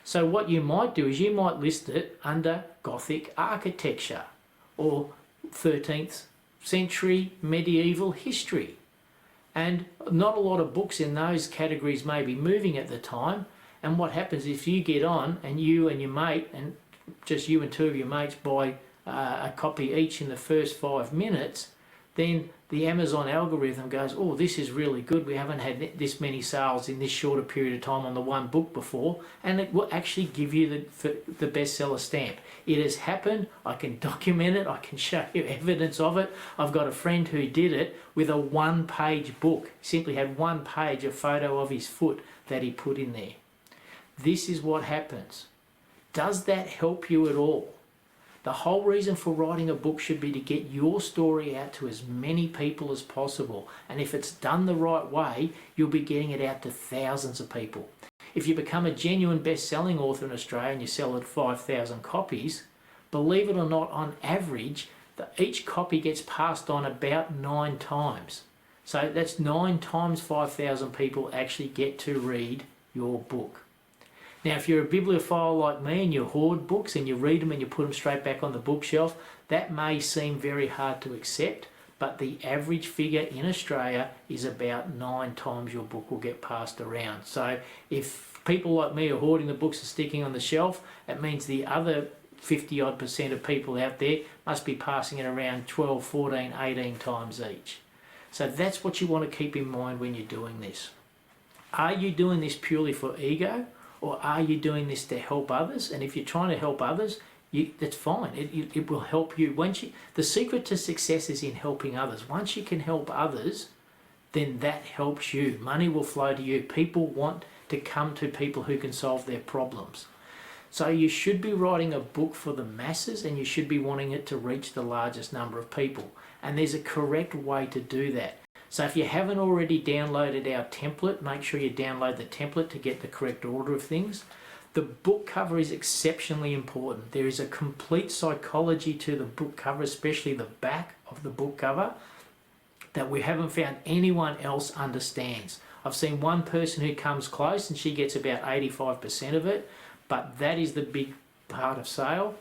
So what you might do is you might list it under Gothic architecture or 13th century medieval history. And not a lot of books in those categories may be moving at the time. And what happens if you get on and you and your mate, and just you and two of your mates, buy a copy each in the first 5 minutes, then the Amazon algorithm goes, oh, this is really good. We haven't had this many sales in this shorter period of time on the one book before. And it will actually give you the bestseller stamp. It has happened. I can document it. I can show you evidence of it. I've got a friend who did it with a one-page book. Simply had one page, a photo of his foot that he put in there. This is what happens. Does that help you at all? The whole reason for writing a book should be to get your story out to as many people as possible. And if it's done the right way, you'll be getting it out to thousands of people. If you become a genuine best-selling author in Australia and you sell at 5,000 copies, believe it or not, on average, each copy gets passed on about 9 times. So that's 9 times 5,000 people actually get to read your book. Now, if you're a bibliophile like me and you hoard books and you read them and you put them straight back on the bookshelf, that may seem very hard to accept, but the average figure in Australia is about 9 times your book will get passed around. So if people like me are hoarding the books and sticking on the shelf, it means the other 50% of people out there must be passing it around 12, 14, 18 times each. So that's what you want to keep in mind when you're doing this. Are you doing this purely for ego? Or are you doing this to help others? And if you're trying to help others, that's fine. It will help you. The secret to success is in helping others. Once you can help others, then that helps you. Money will flow to you. People want to come to people who can solve their problems. So you should be writing a book for the masses, and you should be wanting it to reach the largest number of people. And there's a correct way to do that. So if you haven't already downloaded our template, make sure you download the template to get the correct order of things. The book cover is exceptionally important. There is a complete psychology to the book cover, especially the back of the book cover, that we haven't found anyone else understands. I've seen one person who comes close and she gets about 85% of it, but that is the big part of sale.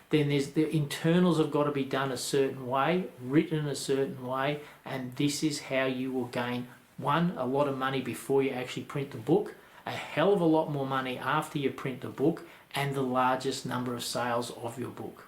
Then there's the internals have got to be done a certain way, written in a certain way, and this is how you will gain, one, a lot of money before you actually print the book, a hell of a lot more money after you print the book, and the largest number of sales of your book.